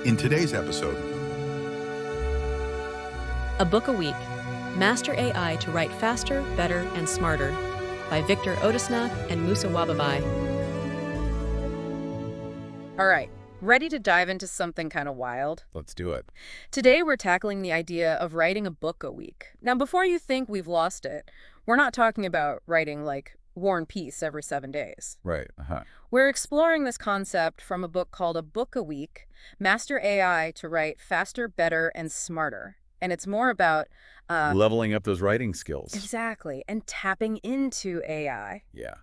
In today's episode, A Book a Week, Master AI to Write Faster, Better, and Smarter by Victor Odisnath and Musa WABABAI. All right, ready to dive into something kind of wild? Let's do it. Today we're tackling the idea of writing a book a week. Now, before you think we've lost it, we're not talking about writing like War and Peace every 7 days. Right. We're exploring this concept from a book called A Book a Week, Master AI to Write Faster, Better, and Smarter. And it's more about... leveling up those writing skills. Exactly, and tapping into AI. Yeah.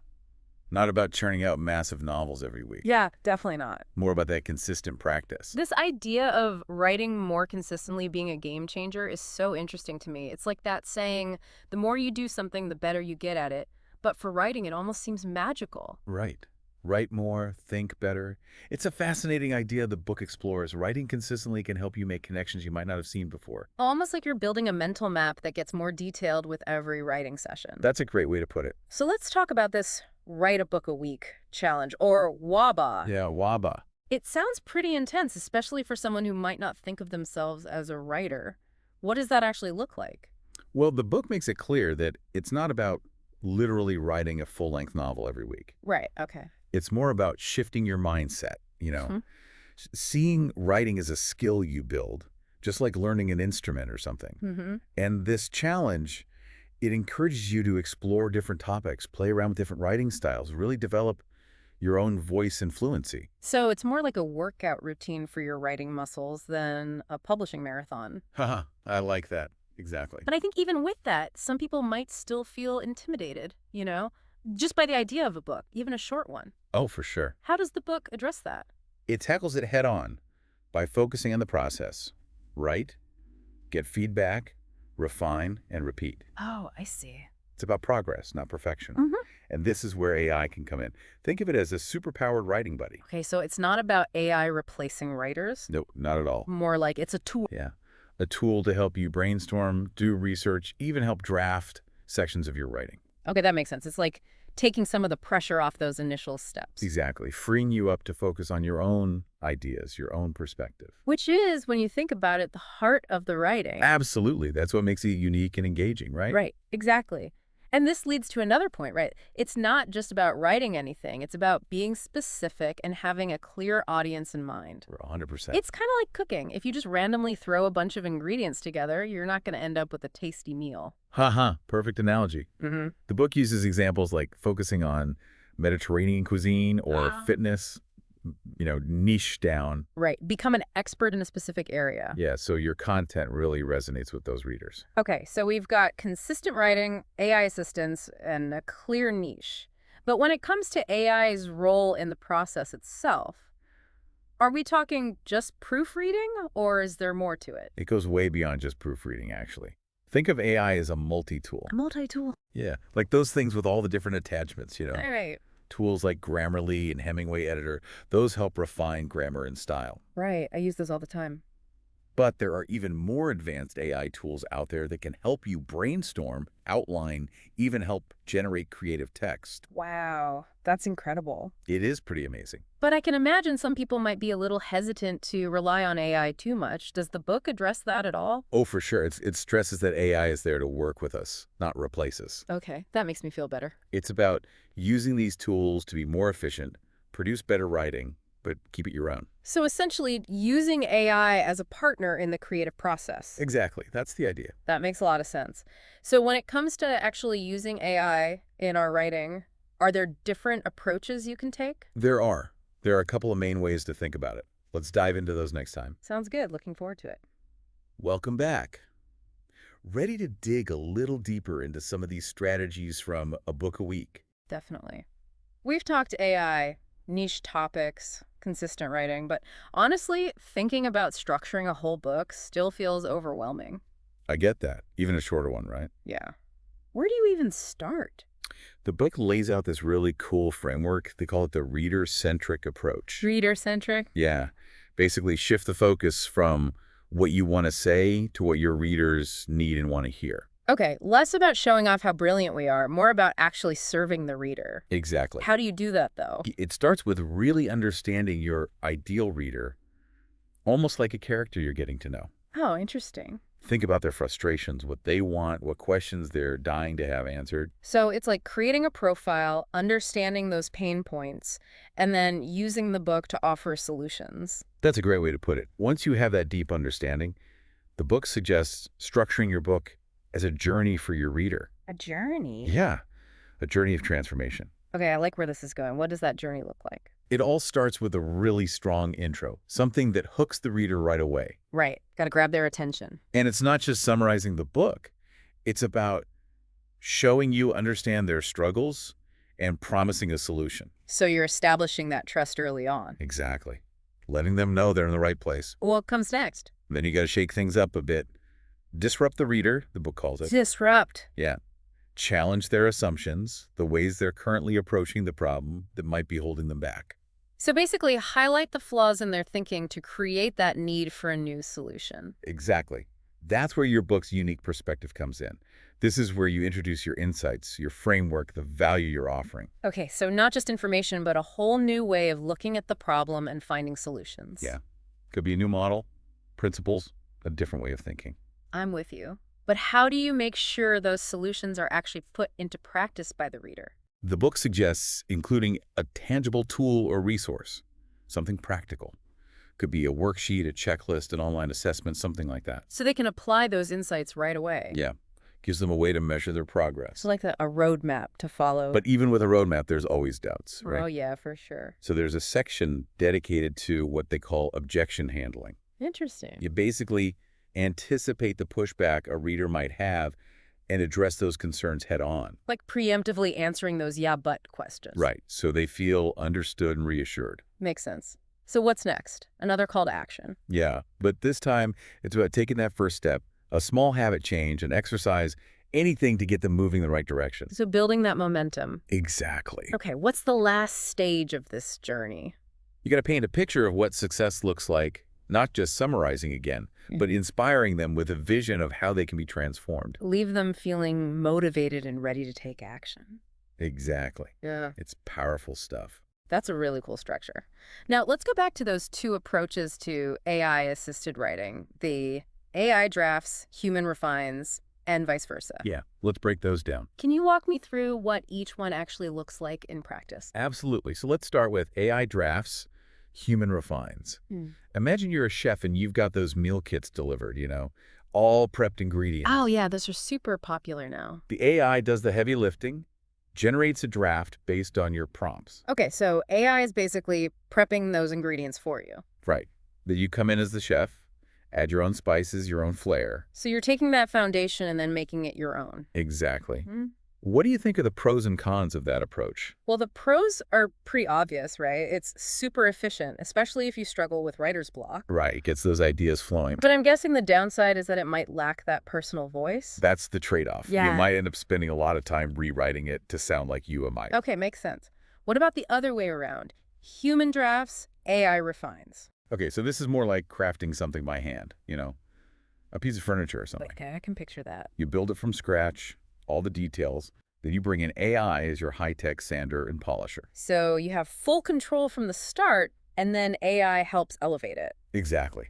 Not about churning out massive novels every week. Yeah, definitely not. More about that consistent practice. This idea of writing more consistently being a game changer is so interesting to me. It's like that saying, the more you do something, the better you get at it. But for writing, it almost seems magical. Right. Write more, think better. It's a fascinating idea the book explores. Writing consistently can help you make connections you might not have seen before. Almost like you're building a mental map that gets more detailed with every writing session. That's a great way to put it. So let's talk about this Write a Book a Week challenge, or WABA. Yeah, WABA. It sounds pretty intense, especially for someone who might not think of themselves as a writer. What does that actually look like? Well, the book makes it clear that it's not about literally writing a full-length novel every week. Right, okay. It's more about shifting your mindset, seeing writing as a skill you build, just like learning an instrument or something. And this challenge, it encourages you to explore different topics, play around with different writing styles, really develop your own voice and fluency. So it's more like a workout routine for your writing muscles than a publishing marathon. Haha, I like that. Exactly. But I think even with that, some people might still feel intimidated, just by the idea of a book, even a short one. Oh, for sure. How does the book address that? It tackles it head on by focusing on the process. Write, get feedback, refine, and repeat. Oh, I see. It's about progress, not perfection. And this is where AI can come in. Think of it as a superpowered writing buddy. Okay, so it's not about AI replacing writers? No, not at all. More like it's a tool. Yeah. A tool to help you brainstorm, do research, even help draft sections of your writing. Okay, that makes sense. It's like taking some of the pressure off those initial steps. Exactly. Freeing you up to focus on your own ideas, your own perspective. Which is, when you think about it, the heart of the writing. Absolutely. That's what makes it unique and engaging, right? Right, exactly. And this leads to another point, right? It's not just about writing anything. It's about being specific and having a clear audience in mind. 100%. It's kind of like cooking. If you just randomly throw a bunch of ingredients together, you're not going to end up with a tasty meal. Perfect analogy. The book uses examples like focusing on Mediterranean cuisine or fitness, niche down. Right. Become an expert in a specific area. Yeah, so your content really resonates with those readers. Okay, so we've got consistent writing, AI assistance, and a clear niche. But when it comes to AI's role in the process itself, are we talking just proofreading, or is there more to it? It goes way beyond just proofreading, actually. Think of AI as a multi-tool. A multi-tool? Yeah, like those things with all the different attachments, All right. Tools like Grammarly and Hemingway Editor, those help refine grammar and style. Right, I use those all the time. But there are even more advanced AI tools out there that can help you brainstorm, outline, even help generate creative text. Wow, that's incredible. It is pretty amazing. But I can imagine some people might be a little hesitant to rely on AI too much. Does the book address that at all? Oh, for sure. It stresses that AI is there to work with us, not replace us. Okay, that makes me feel better. It's about using these tools to be more efficient, produce better writing, but keep it your own. So essentially, using AI as a partner in the creative process. Exactly. That's the idea. That makes a lot of sense. So when it comes to actually using AI in our writing, are there different approaches you can take? There are. There are a couple of main ways to think about it. Let's dive into those next time. Sounds good. Looking forward to it. Welcome back. Ready to dig a little deeper into some of these strategies from A Book a Week? Definitely. We've talked AI, niche topics, consistent writing, but honestly, thinking about structuring a whole book still feels overwhelming. I get that. Even a shorter one, right? Yeah. Where do you even start? The book lays out this really cool framework. They call it the reader-centric approach. Reader-centric? Yeah. Basically shift the focus from what you want to say to what your readers need and want to hear. Okay, less about showing off how brilliant we are, more about actually serving the reader. Exactly. How do you do that, though? It starts with really understanding your ideal reader almost like a character you're getting to know. Oh, interesting. Think about their frustrations, what they want, what questions they're dying to have answered. So it's like creating a profile, understanding those pain points, and then using the book to offer solutions. That's a great way to put it. Once you have that deep understanding, the book suggests structuring your book as a journey for your reader. A journey? Yeah, a journey of transformation. Okay, I like where this is going. What does that journey look like? It all starts with a really strong intro, something that hooks the reader right away. Right. Got to grab their attention. And it's not just summarizing the book. It's about showing you understand their struggles and promising a solution. So you're establishing that trust early on. Exactly. Letting them know they're in the right place. What comes next? Then you got to shake things up a bit. Disrupt the reader, the book calls it. Disrupt. Yeah. Challenge their assumptions, the ways they're currently approaching the problem that might be holding them back. So basically, highlight the flaws in their thinking to create that need for a new solution. Exactly. That's where your book's unique perspective comes in. This is where you introduce your insights, your framework, the value you're offering. Okay, so not just information, but a whole new way of looking at the problem and finding solutions. Yeah. Could be a new model, principles, a different way of thinking. I'm with you. But how do you make sure those solutions are actually put into practice by the reader? The book suggests including a tangible tool or resource, something practical. Could be a worksheet, a checklist, an online assessment, something like that. So they can apply those insights right away. Yeah. Gives them a way to measure their progress. So like a roadmap to follow. But even with a roadmap, there's always doubts, right? Oh, yeah, for sure. So there's a section dedicated to what they call objection handling. Interesting. You basically anticipate the pushback a reader might have and address those concerns head on. Like preemptively answering those yeah, but questions. Right. So they feel understood and reassured. Makes sense. So what's next? Another call to action. Yeah. But this time, it's about taking that first step, a small habit change, an exercise, anything to get them moving in the right direction. So building that momentum. Exactly. Okay, what's the last stage of this journey? You got to paint a picture of what success looks like, not just summarizing again, but inspiring them with a vision of how they can be transformed. Leave them feeling motivated and ready to take action. Exactly. Yeah. It's powerful stuff. That's a really cool structure. Now, let's go back to those two approaches to AI-assisted writing. The AI drafts, human refines, and vice versa. Yeah, let's break those down. Can you walk me through what each one actually looks like in practice? Absolutely. So let's start with AI drafts, human refines. Imagine you're a chef and you've got those meal kits delivered, all prepped ingredients. Oh, yeah, those are super popular now. The AI does the heavy lifting, generates a draft based on your prompts. Okay, so AI is basically prepping those ingredients for you. Right. Then you come in as the chef, add your own spices, your own flair. So you're taking that foundation and then making it your own. Exactly. What do you think are the pros and cons of that approach? Well, the pros are pretty obvious, right? It's super efficient, especially if you struggle with writer's block. Right, it gets those ideas flowing. But I'm guessing the downside is that it might lack that personal voice. That's the trade-off. Yeah. You might end up spending a lot of time rewriting it to sound like you might. Okay, makes sense. What about the other way around? Human drafts, AI refines. Okay, so this is more like crafting something by hand, a piece of furniture or something. Okay, I can picture that. You build it from scratch, all the details. Then you bring in AI as your high-tech sander and polisher. So you have full control from the start, and then AI helps elevate it. Exactly.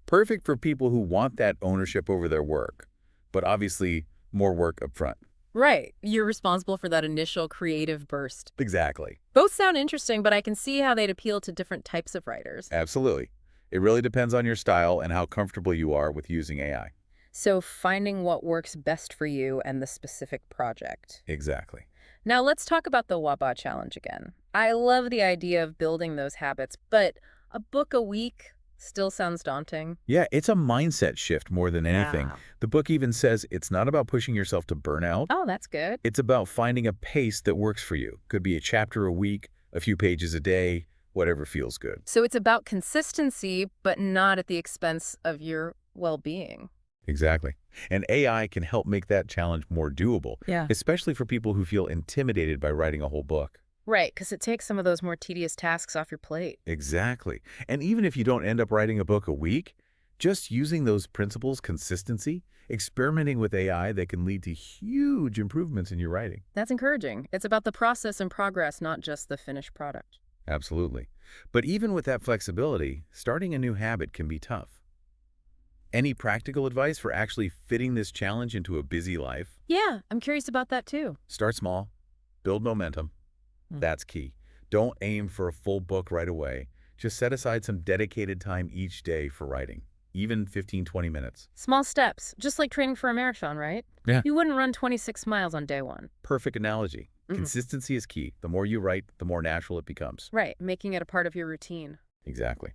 Perfect for people who want that ownership over their work, but obviously more work up front. Right. You're responsible for that initial creative burst. Exactly. Both sound interesting, but I can see how they'd appeal to different types of writers. Absolutely. It really depends on your style and how comfortable you are with using AI. So finding what works best for you and the specific project. Exactly. Now let's talk about the WABABAI challenge again. I love the idea of building those habits, but a book a week still sounds daunting. Yeah, it's a mindset shift more than anything. Wow. The book even says it's not about pushing yourself to burnout. Oh, that's good. It's about finding a pace that works for you. Could be a chapter a week, a few pages a day, whatever feels good. So it's about consistency, but not at the expense of your well-being. Exactly. And AI can help make that challenge more doable, especially for people who feel intimidated by writing a whole book. Right, because it takes some of those more tedious tasks off your plate. Exactly. And even if you don't end up writing a book a week, just using those principles, consistency, experimenting with AI, that can lead to huge improvements in your writing. That's encouraging. It's about the process and progress, not just the finished product. Absolutely. But even with that flexibility, starting a new habit can be tough. Any practical advice for actually fitting this challenge into a busy life? Yeah, I'm curious about that too. Start small, build momentum. That's key. Don't aim for a full book right away. Just set aside some dedicated time each day for writing, even 15–20 minutes. Small steps, just like training for a marathon, right? Yeah. You wouldn't run 26 miles on day one. Perfect analogy. Consistency is key. The more you write, the more natural it becomes. Right, making it a part of your routine. Exactly.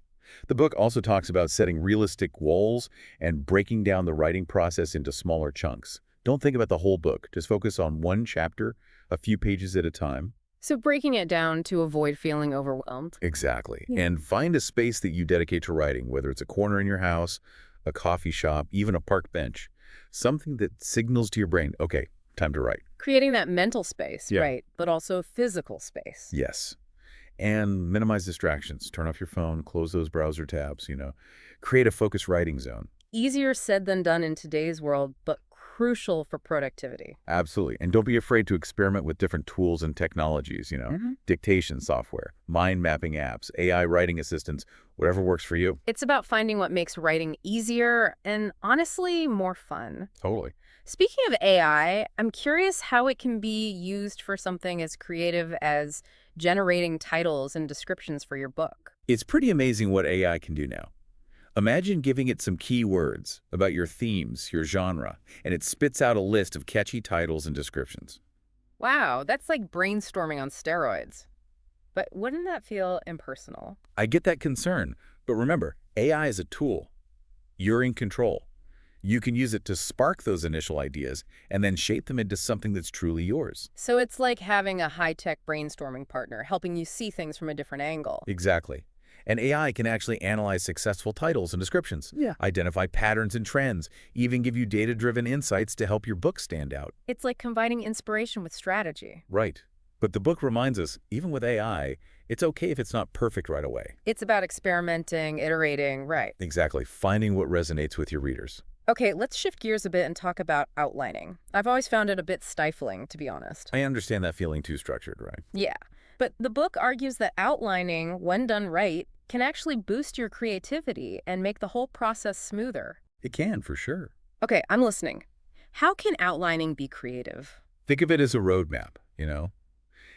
The book also talks about setting realistic goals and breaking down the writing process into smaller chunks. Don't think about the whole book. Just focus on one chapter, a few pages at a time. So breaking it down to avoid feeling overwhelmed. Exactly. Yeah. And find a space that you dedicate to writing, whether it's a corner in your house, a coffee shop, even a park bench. Something that signals to your brain, okay, time to write. Creating that mental space, Yeah. right, but also physical space. Yes. And minimize distractions. Turn off your phone, close those browser tabs, Create a focused writing zone. Easier said than done in today's world, but crucial for productivity. Absolutely. And don't be afraid to experiment with different tools and technologies, dictation software, mind mapping apps, AI writing assistants, whatever works for you. It's about finding what makes writing easier and, honestly, more fun. Totally. Speaking of AI, I'm curious how it can be used for something as creative as generating titles and descriptions for your book. It's pretty amazing what AI can do now. Imagine giving it some keywords about your themes, your genre, and it spits out a list of catchy titles and descriptions. Wow, that's like brainstorming on steroids. But wouldn't that feel impersonal? I get that concern, but remember, AI is a tool. You're in control. You can use it to spark those initial ideas and then shape them into something that's truly yours. So it's like having a high-tech brainstorming partner helping you see things from a different angle. Exactly. And AI can actually analyze successful titles and descriptions, identify patterns and trends, even give you data-driven insights to help your book stand out. It's like combining inspiration with strategy. Right. But the book reminds us, even with AI, it's okay if it's not perfect right away. It's about experimenting, iterating, right. Exactly. Finding what resonates with your readers. Okay, let's shift gears a bit and talk about outlining. I've always found it a bit stifling, to be honest. I understand that feeling too structured, right? Yeah, but the book argues that outlining, when done right, can actually boost your creativity and make the whole process smoother. It can, for sure. Okay, I'm listening. How can outlining be creative? Think of it as a roadmap,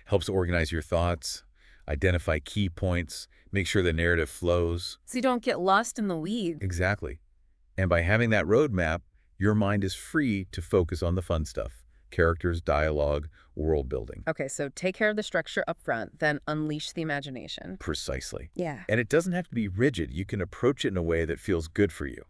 Helps organize your thoughts, identify key points, make sure the narrative flows. So you don't get lost in the weeds. Exactly. And by having that roadmap, your mind is free to focus on the fun stuff. Characters, dialogue, world building. Okay, so take care of the structure up front, then unleash the imagination. Precisely. Yeah. And it doesn't have to be rigid. You can approach it in a way that feels good for you.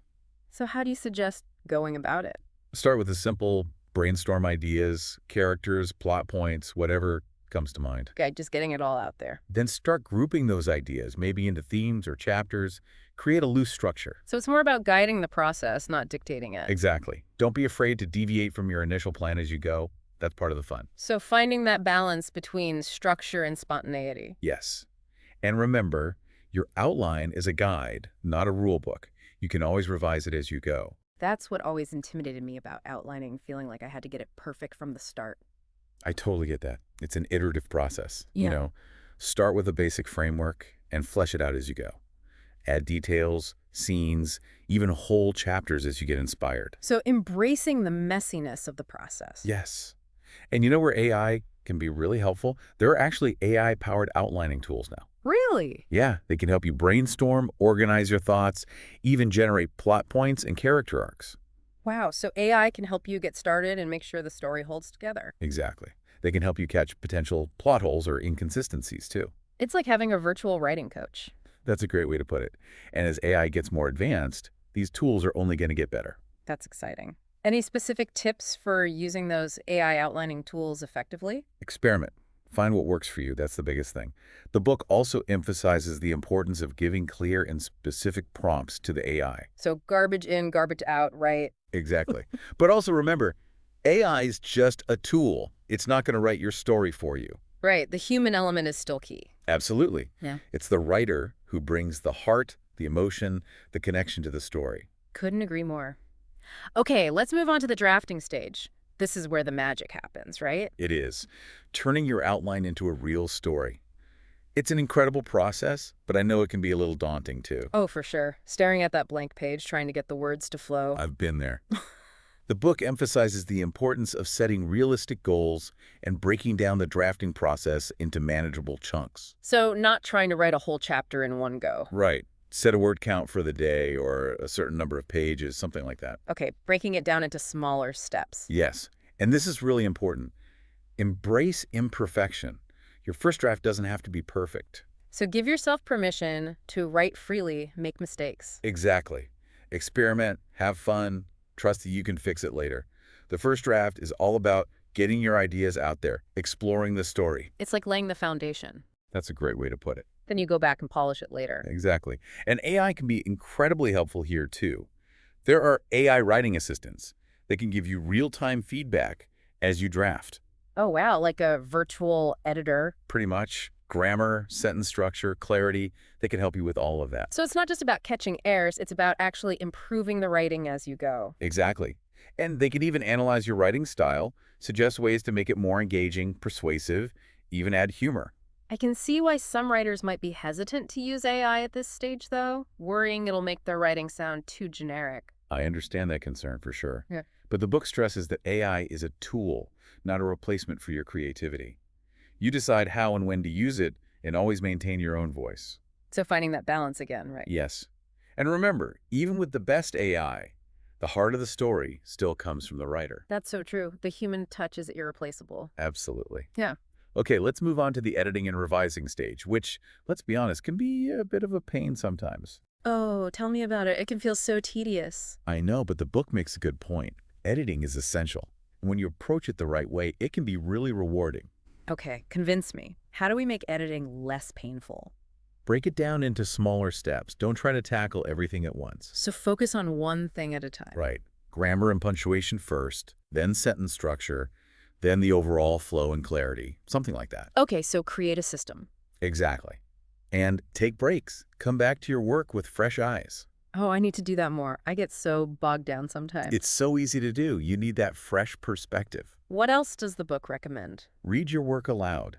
So how do you suggest going about it? Start with a simple brainstorm ideas, characters, plot points, whatever comes to mind. Okay, just getting it all out there. Then start grouping those ideas, maybe into themes or chapters. Create a loose structure. So it's more about guiding the process, not dictating it. Exactly. Don't be afraid to deviate from your initial plan as you go. That's part of the fun. So finding that balance between structure and spontaneity. Yes. And remember, your outline is a guide, not a rule book. You can always revise it as you go. That's what always intimidated me about outlining, feeling like I had to get it perfect from the start. I totally get that. It's an iterative process. Yeah. Start with a basic framework and flesh it out as you go. Add details, scenes, even whole chapters as you get inspired. So embracing the messiness of the process. Yes. And you know where AI can be really helpful? There are actually AI-powered outlining tools now. Really? Yeah, they can help you brainstorm, organize your thoughts, even generate plot points and character arcs. Wow, so AI can help you get started and make sure the story holds together. Exactly. They can help you catch potential plot holes or inconsistencies, too. It's like having a virtual writing coach. That's a great way to put it. And as AI gets more advanced, these tools are only going to get better. That's exciting. Any specific tips for using those AI outlining tools effectively? Experiment. Find what works for you. That's the biggest thing. The book also emphasizes the importance of giving clear and specific prompts to the AI. So garbage in, garbage out, right? Exactly. But also remember, AI is just a tool. It's not going to write your story for you. Right. The human element is still key. Absolutely. Yeah. It's the writer who brings the heart, the emotion, the connection to the story. Couldn't agree more. Okay, let's move on to the drafting stage. This is where the magic happens, right? It is. Turning your outline into a real story. It's an incredible process, but I know it can be a little daunting too. Oh, for sure. Staring at that blank page, trying to get the words to flow. I've been there. The book emphasizes the importance of setting realistic goals and breaking down the drafting process into manageable chunks. So not trying to write a whole chapter in one go. Right. Set a word count for the day or a certain number of pages, something like that. Okay, breaking it down into smaller steps. Yes. And this is really important. Embrace imperfection. Your first draft doesn't have to be perfect. So give yourself permission to write freely, make mistakes. Exactly. Experiment, have fun, trust that you can fix it later. The first draft is all about getting your ideas out there, exploring the story. It's like laying the foundation. That's a great way to put it. Then you go back and polish it later. Exactly. And AI can be incredibly helpful here too. There are AI writing assistants that can give you real-time feedback as you draft. Oh, wow, like a virtual editor. Pretty much. Grammar, sentence structure, clarity, they can help you with all of that. So it's not just about catching errors, it's about actually improving the writing as you go. Exactly. And they can even analyze your writing style, suggest ways to make it more engaging, persuasive, even add humor. I can see why some writers might be hesitant to use AI at this stage, though, worrying it'll make their writing sound too generic. I understand that concern for sure. Yeah. But the book stresses that AI is a tool, not a replacement for your creativity. You decide how and when to use it and always maintain your own voice. So finding that balance again, right? Yes. And remember, even with the best AI, the heart of the story still comes from the writer. That's so true. The human touch is irreplaceable. Absolutely. Yeah. Okay, let's move on to the editing and revising stage, which, let's be honest, can be a bit of a pain sometimes. Oh, tell me about it. It can feel so tedious. I know, but the book makes a good point. Editing is essential. When you approach it the right way, it can be really rewarding. Okay, convince me. How do we make editing less painful? Break it down into smaller steps. Don't try to tackle everything at once. So focus on one thing at a time. Right. Grammar and punctuation first, then sentence structure, then the overall flow and clarity, something like that. Okay, so create a system. Exactly. And take breaks. Come back to your work with fresh eyes. Oh, I need to do that more. I get so bogged down sometimes. It's so easy to do. You need that fresh perspective. What else does the book recommend? Read your work aloud.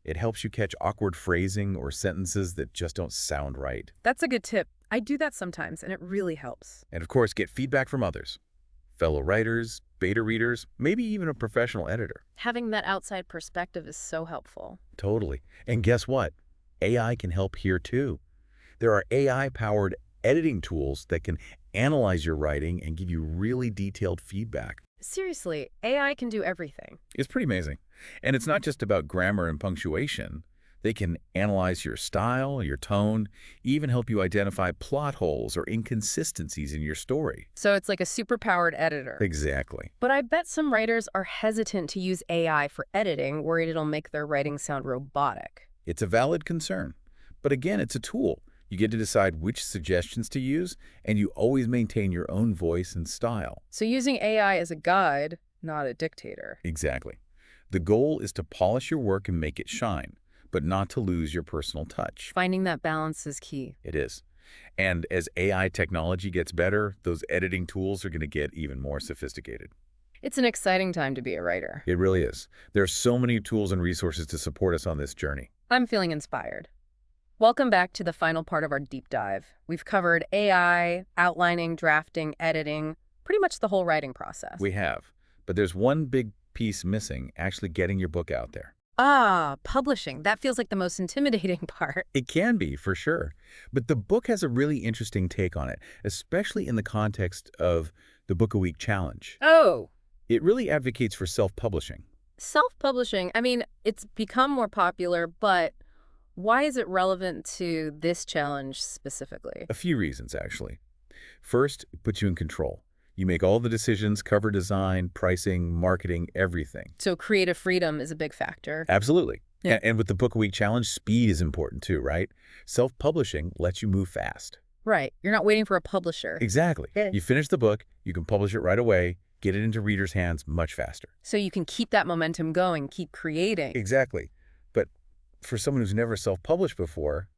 It helps you catch awkward phrasing or sentences that just don't sound right. That's a good tip. I do that sometimes, and it really helps. And of course, get feedback from others. Fellow writers, beta readers, maybe even a professional editor. Having that outside perspective is so helpful. Totally. And guess what? AI can help here too. There are AI-powered editing tools that can analyze your writing and give you really detailed feedback. Seriously, AI can do everything. It's pretty amazing. And it's not just about grammar and punctuation. They can analyze your style, your tone, even help you identify plot holes or inconsistencies in your story. So it's like a superpowered editor. Exactly. But I bet some writers are hesitant to use AI for editing, worried it'll make their writing sound robotic. It's a valid concern. But again, it's a tool. You get to decide which suggestions to use, and you always maintain your own voice and style. So using AI as a guide, not a dictator. Exactly. The goal is to polish your work and make it shine, but not to lose your personal touch. Finding that balance is key. It is. And as AI technology gets better, those editing tools are going to get even more sophisticated. It's an exciting time to be a writer. It really is. There are so many tools and resources to support us on this journey. I'm feeling inspired. Welcome back to the final part of our deep dive. We've covered AI, outlining, drafting, editing, pretty much the whole writing process. We have. But there's one big piece missing, actually getting your book out there. Ah, publishing. That feels like the most intimidating part. It can be, for sure. But the book has a really interesting take on it, especially in the context of the Book a Week Challenge. Oh. It really advocates for self-publishing. Self-publishing, I mean, it's become more popular, but why is it relevant to this challenge specifically? A few reasons, actually. First, it puts you in control. You make all the decisions, cover design, pricing, marketing, everything. So creative freedom is a big factor. Absolutely. Yeah. And with the Book a Week Challenge, speed is important too, right? Self-publishing lets you move fast. Right. You're not waiting for a publisher. Exactly. Yeah. You finish the book, you can publish it right away, get it into readers' hands much faster. So you can keep that momentum going, keep creating. Exactly. But for someone who's never self-published before,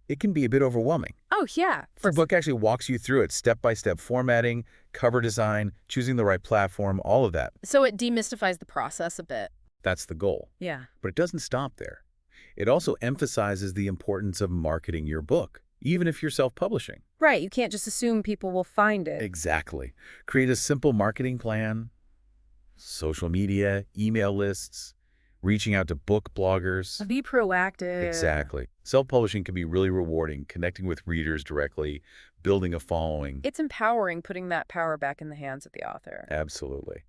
it can be a bit overwhelming. Oh, yeah. The book actually walks you through it, step-by-step formatting, cover design, choosing the right platform, all of that. So it demystifies the process a bit. That's the goal. Yeah. But it doesn't stop there. It also emphasizes the importance of marketing your book, even if you're self-publishing. Right, you can't just assume people will find it. Exactly. Create a simple marketing plan, social media, email lists, reaching out to book bloggers. Be proactive. Exactly. Self-publishing can be really rewarding, connecting with readers directly, building a following. It's empowering, putting that power back in the hands of the author. Absolutely.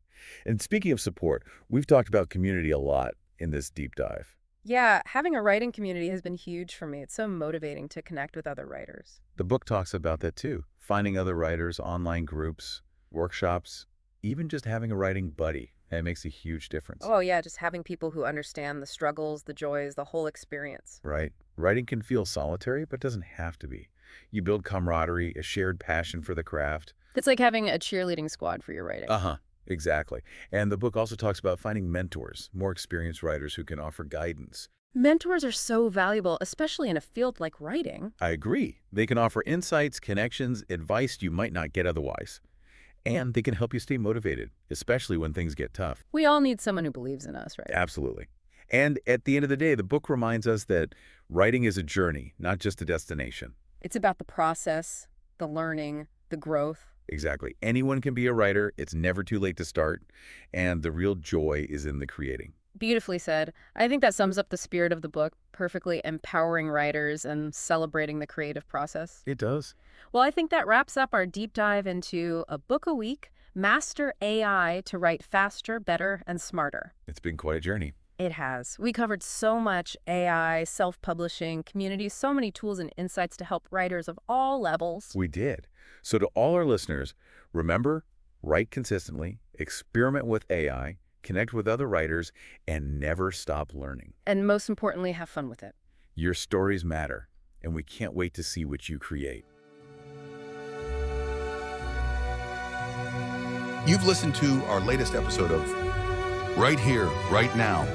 And speaking of support, we've talked about community a lot in this deep dive. Yeah, having a writing community has been huge for me. It's so motivating to connect with other writers. The book talks about that too. Finding other writers, online groups, workshops, even just having a writing buddy. It makes a huge difference. Oh, yeah, just having people who understand the struggles, the joys, the whole experience. Right. Writing can feel solitary, but doesn't have to be. You build camaraderie, a shared passion for the craft. It's like having a cheerleading squad for your writing. Uh-huh. Exactly. And the book also talks about finding mentors, more experienced writers who can offer guidance. Mentors are so valuable, especially in a field like writing. I agree. They can offer insights, connections, advice you might not get otherwise. And they can help you stay motivated, especially when things get tough. We all need someone who believes in us, right? Absolutely. And at the end of the day, the book reminds us that writing is a journey, not just a destination. It's about the process, the learning, the growth. Exactly. Anyone can be a writer. It's never too late to start. And the real joy is in the creating. Beautifully said. I think that sums up the spirit of the book, perfectly empowering writers and celebrating the creative process. It does. Well, I think that wraps up our deep dive into A Book a Week, Master AI to Write Faster, Better, and Smarter. It's been quite a journey. It has. We covered so much: AI, self-publishing, communities, so many tools and insights to help writers of all levels. We did. So to all our listeners, remember, write consistently, experiment with AI, connect with other writers, and never stop learning. And most importantly, have fun with it. Your stories matter, and we can't wait to see what you create. You've listened to our latest episode of Right Here, Right Now,